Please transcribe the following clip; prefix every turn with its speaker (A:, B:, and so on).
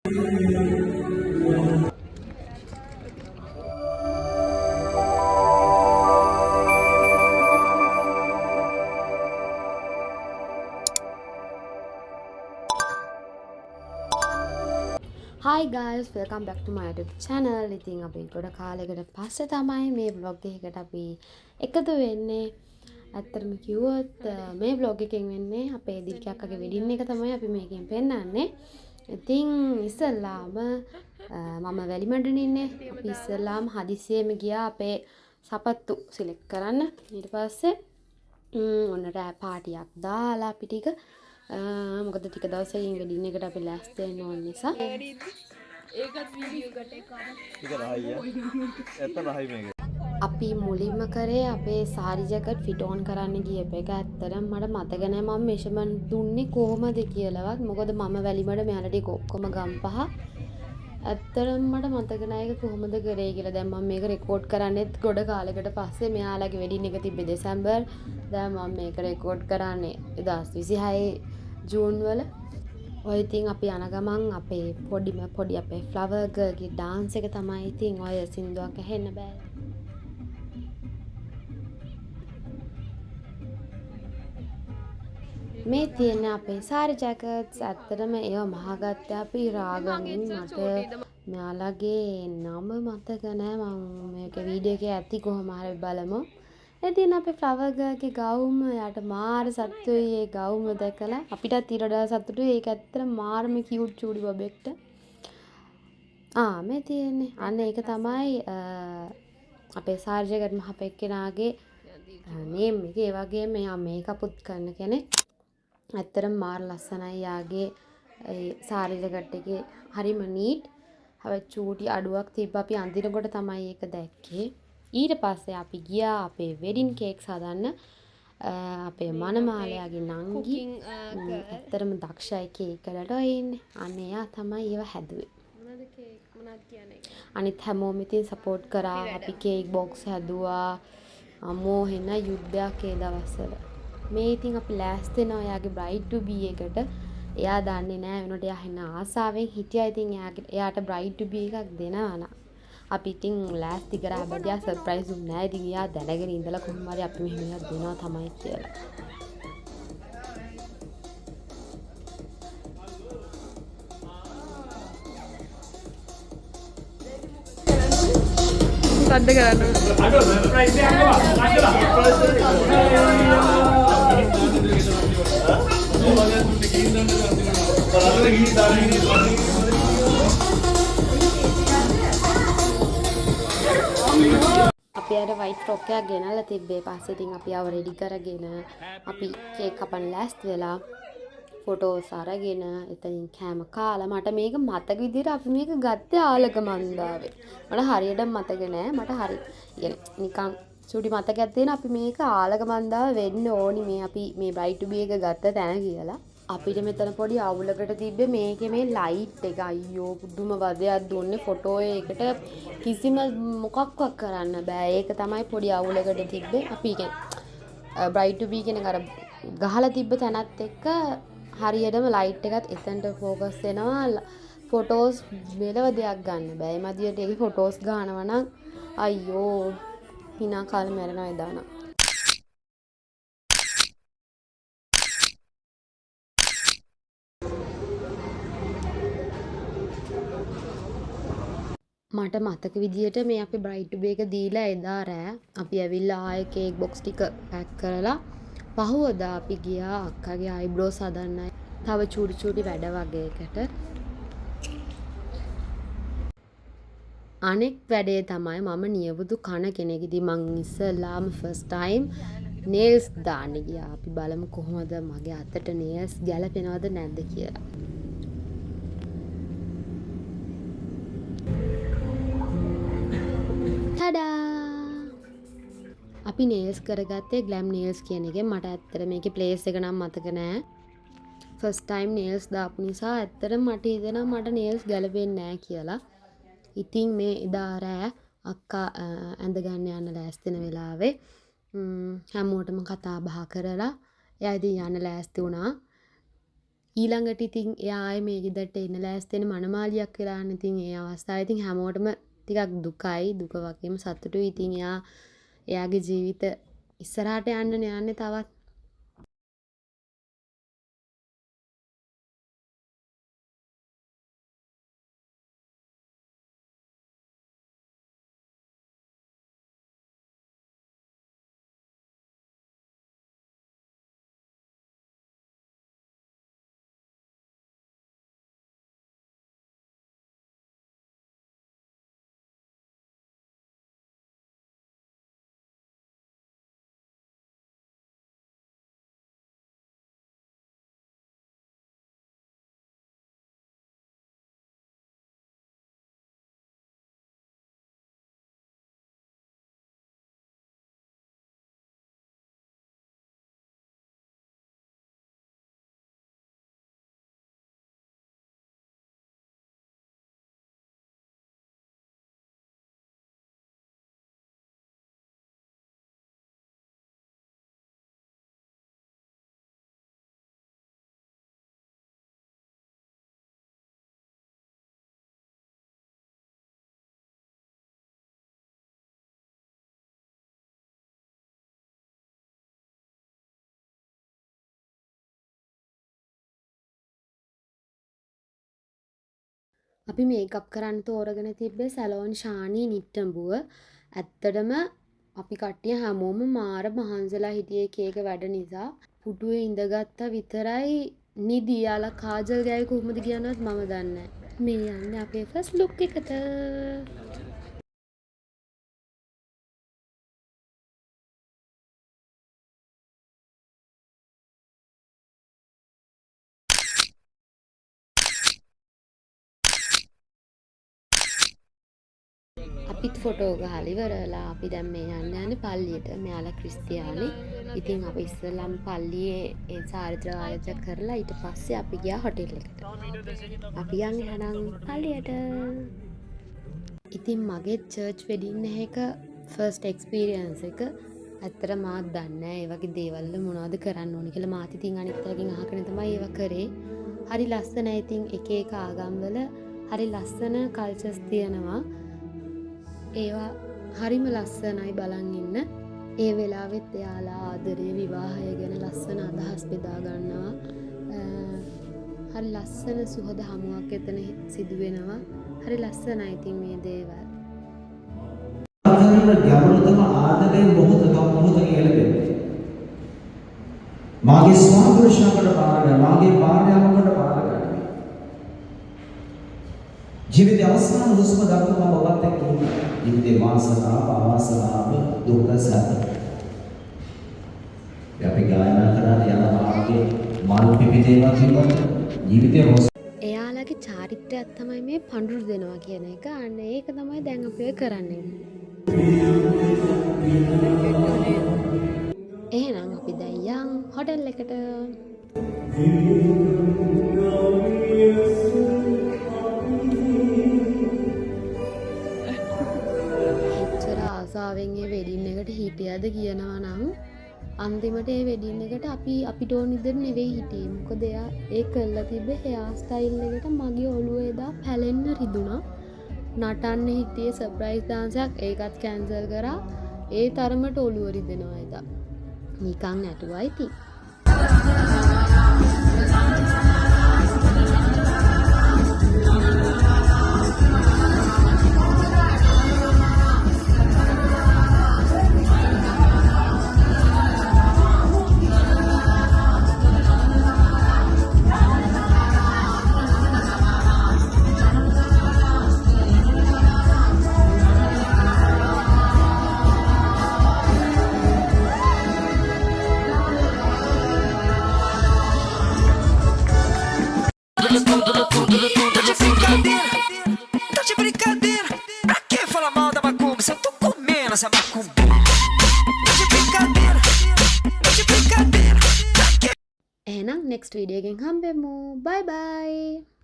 A: Hi guys, welcome back to my YouTube channel. ඉතින් අපි ගොඩ කාලයකට පස්සේ තමයි මේ vlog එකකට අපි එකතු වෙන්නේ. ඇත්තටම කිව්වොත් මේ vlog එකෙන් වෙන්නේ අපේ දිල්කී අක්කගේ වෙඩින් එක තමයි අපි මේකෙන් පෙන්නන්නේ. ඉතින් ඉස්සෙල්ලාම මම වැලිමඩනේ ඉන්නේ. අපි ඉස්සෙල්ලාම හදිසියෙම ගියා අපේ සපත්තු සිලෙක්ට් කරන්න. ඊට පස්සේ ඔන්න රෑ පාටියක් දාලා අපි ටික මොකද ටික දවසකින් වෙඩින් එකට අපි ලෑස්ති වෙන්න ඕන නිසා ඒකත් වීඩියෝ එකට ටික රහයි ඇත්ත රහයි මේක අපි මුලින්ම කරේ අපේ සාරි ජැකට් ෆිට ඔන් කරන්න ගියප එක ඇත්තටම මට මතක නැහැ මම මෙෂර්මන්ට් දුන්නේ කොහොමද කියලාවත් මොකද මම වැලිමඩ මෙයාලා ටික ඔක්කොම ගම්පහ ඇත්තටම මට මතක නැහැ ඒක කොහොමද කරේ කියලා දැන් මම මේක රෙකෝඩ් කරන්නේත් ගොඩ කාලයකට පස්සේ මෙයාලගේ වෙඩින් එක තිබ්බේ දෙසැම්බර් දැන් මම මේක රෙකෝඩ් කරන්නේ 2026 ජූන් වල ඔය ඉතින් අපි යන ගමන් අපේ පොඩි අපේ ෆ්ලවර් ගර්ල්ගේ ඩාන්ස් එක තමයි ඉතින් ඔය සින්දුවක් ඇහෙන්න බෑ මේ තියෙන අපේ සාරි ජැකට්ස් ඇත්තටම ඒව මහගත්තේ අපි රාගමින් මට මෙයාලගේ නම මතක නෑ මම මේක වීඩියෝ එකේ ඇති කොහොම හරි බලමු ඉතින් අපේ ෆ්ලවර් ගර්ල්ගේ ගවුම යාට මාර සතුටුයි ඒ ගවුම දැකලා අපිටත් ඊට වඩා සතුටුයි ඒක ඇත්තට මාරම කියුට් චූඩි බබෙක්ට මේ තියෙන්නේ අන්න ඒක තමයි අපේ සාරි ජැකට් මහපෙක්කෙනාගේ නේම් එක ඒ වගේම එයා මේකප්ුත් කරන කෙනෙක් ඇත්තටම මාර ලස්සනයි යාගේ ඒ සාරි ජැකට් එකේ හරිම නීට් හැබැයි චූටි අඩුවක් තිබ්බ අපි අඳිනකොට තමයි ඒක දැක්කේ ඊට පස්සේ අපි ගියා අපේ වෙඩින් කේක්ස් හදන්න අපේ මනමාලයාගේ නංගි ඇත්තටම දක්ෂයි කේක් වලට ඔය ඉන්නේ අන්න එයා තමයි ඒව හැදුවේ මොනවද කේක් මොනවද කියන්නේ අනිත් හැමෝම ඉතින් සපෝට් කරා අපි කේක් බොක්ස් හැදුවා අම්මෝ හෙන යුද්ධයක් ඒ දවස්වල මේ ඉතින් අපි ලෑස්ති වෙනවා එයාගේ බ්‍රයිඩ් ටු බී එකට එයා දන්නේ නැහැ වෙනකොට එයා හෙන ආසාවෙන් හිටියා ඉතින් එයාට බ්‍රයිඩ් ටු බී එකක් දෙනවා නා අපි ඉතින් ලෑස්ති කරා හැබැයි එයා සර්ප්‍රයිස් දුන්නේ නැහැ ඉතින් එයා දැනගෙන ඉඳලා කොහොම හරි අපි මෙහෙම එකක් දෙනවා තමයි කියලා සද්ද කරන්න අඩෝ සර්ප්‍රයිස් එකක් අපි අර වයිට් ෆ්‍රොක් එකක් ගෙනල්ලා තිබ්බේ පස්සේ ඉතින් අපි ආව රෙඩි කරගෙන අපි කේක් කපන්න ලෑස්ති වෙලා ෆොටෝස් අරගෙන එතනින් කෑම කාලා මට මේක මතක විදිහට අපි මේක ගත්තේ ආලක මන්දාවේ මට හරියට මතක නෑ මට හරි කියන්නේ නිකන් චුටි මතකයක් තියෙන අපි මේක ආලක මන්දාව වෙන්න ඕනි මේ අපි මේ බ්‍රයිට් ටු බී එක ගත්ත තැන කියලා අපිට මෙතන පොඩි අවුලකට තිබ්බේ මේකේ මේ ලයිට් එක අයියෝ පුදුම වදයක් දුන්නේ ෆොටෝ එකට කිසිම මොකක්වත් කරන්න බෑ ඒක තමයි පොඩි අවුලකට තිබ්බේ අපි කියන්නේ බ්‍රයිට් ටු බී කියන අර ගහලා තිබ්බ තැනත් එක්ක හරියටම ලයිට් එකත් එතනට ફોකස් වෙනවා ෆොටෝස් මෙලව දෙයක් ගන්න බෑ ඒ මදියට ඒකේ ෆොටෝස් ගන්නවා නම් අයියෝ hina කාලේ මැරෙනවා එදා නම් මට මතක විදියට මේ අපි බ්‍රයිට් ටු බී එක දීලා එදා රෑ අපි ඇවිල්ලා ආයේ කේක් බොක්ස් ටික පැක් කරලා පහුවදා අපි ගියා අක්කාගේ අයිබ්‍රෝස් හදන්නයි තව චූටි වැඩ වගේකට අනෙක් වැඩේ තමයි මම නියපොතු කන කෙනෙක් ඉතින් මං ඉස්සෙල්ලාම ෆස්ට් ටයිම් නේල්ස් දාන්න ගියා අපි බලමු කොහොමද මගේ අතට නේල්ස් ගැලපෙනවද නැද්ද කියලා අපි නේල්ස් කරගත්තේ ග්ලැම් නේල්ස් කියන එකෙන් මට ඇත්තට මේකේ ප්ලේස් එක නම් මතක නෑ ෆස්ට් ටයිම් නේල්ස් දාපු නිසා ඇත්තට මට හිතෙනවා මට නේල්ස් ගැලපෙන්නේ නෑ කියලා ඉතින් මේ එදා රෑ අක්කා ඇඳ ගන්න යන්න ලෑස්ති වෙන වෙලාවේ හැමෝටම කතා බහ කරලා එයා ඉතින් යන්න ලෑස්ති වුණා ඊළඟට ඉතින් එයා ආයේ මේ ගෙදරට එන්න ලෑස්ති වෙන මනමාලියක් වෙලානේ. ඉතින් ඒ අවස්ථාවේ ඉතින් හැමෝටම ටිකක් දුකයි. දුක වගේම සතුටුයි. ඉතින් එයාගේ ජීවිත ඉස්සරහට යන්නේ තවත්. අපි මේකප් කරන්න තෝරගෙන තිබ්බේ සැලෝන් ශානී නිට්ටඹුව. ඇත්තටම අපි කට්ටිය හැමෝම මාර මහන්සිලා හිටියේ කේක වැඩ නිසා. පුටුවේ ඉඳගත්තා විතරයි නිදි. යාලා කාජල් ගෑවි කොහොමද කියනවත් මම දන්නේ නැහැ. මේ යන්නේ අපේ ෆස්ට් ලුක් එකට. අපිත් ෆොටෝ ගහලා ඉවරලා අපි දැන් මේ යන්නේ පල්ලියට. මෙයාලා ක්‍රිස්තියානි. ඉතින් අපි ඉස්සෙල්ලාම පල්ලියේ ඒ චාරිත්‍ර ආයෝජනය කරලා ඊට පස්සේ අපි ගියා හොටෙල් එකට. අපි යන්නේ හනම් පල්ලියට. ඉතින් මගේ චර්ච් වෙඩින් එක ෆර්ස්ට් එක්ස්පීරියන්ස් එක. ඇත්තට මාත් දන්නේ නැහැ ඒ වගේ දේවල් මොනවද කරන්න ඕනේ කියලා. මාත් ඉතින් අනිත් අයගෙන් අහගෙන තමයි ඒව කරේ. හරි ලස්සනයි. ඉතින් එක එක ආගම්වල හරි ලස්සන කල්චර්ස් තියෙනවා. ඒවා හරිම ලස්සනයි බලන් ඉන්න. ඒ වෙලාවෙත් එයාලා ආදරේ විවාහය ගැන ලස්සන අදහස් බෙදා ගන්නවා. හරි ලස්සන සුහද හමුවක් එතන සිදු වෙනවා. හරි ලස්සනයි ඉතින් මේ දේවල්.
B: ආදරේ ගැඹුරුතම ආදරේ මොහොත කියලා මාගේ ස්වාමිපුරුෂයාට පාරගන්න, මාගේ භාර්යාවකට පාරගන්න. ජීවිතය අවසාන හුස්ම දක්වා මම ඔබත් එක්ක ඉන්නවා. ජීවිතේ වාසනාව, අවාසනාව, දුක සැප. අපි ගායනා කරන යන මාර්ගයේ මල් පිපිදේවා කියනකොට ජීවිතේ
A: එයාලගේ චාරිත්‍රයක් තමයි මේ පඳුරු දෙනවා කියන එක. අන්න ඒක තමයි දැන් අපි කරන්නේ. එහෙනම් අපි දැන් යන් හොටෙල් එකට. ආසාවෙන් ඒ වෙඩින් එකට හිටියද කියනවා නම් අන්තිමට ඒ වෙඩින් එකට අපිට ඕන විදිහට නෙවෙයි හිටියේ. මොකද එයා ඒ කරලා තිබ්බ හෙයාර් ස්ටයිල් එකට මගේ ඔළුව එදා පැලෙන්න රිදුනා. නටන්න හිටියේ සර්ප්‍රයිස් ඩාන්ස් එකක්. ඒකත් කැන්සල් කරා. ඒ තරමට ඔළුව රිදෙනවා එදා. නිකන් නැටුවා ඉතින්. එහෙනම් next video එකෙන් හම්බෙමු. bye bye.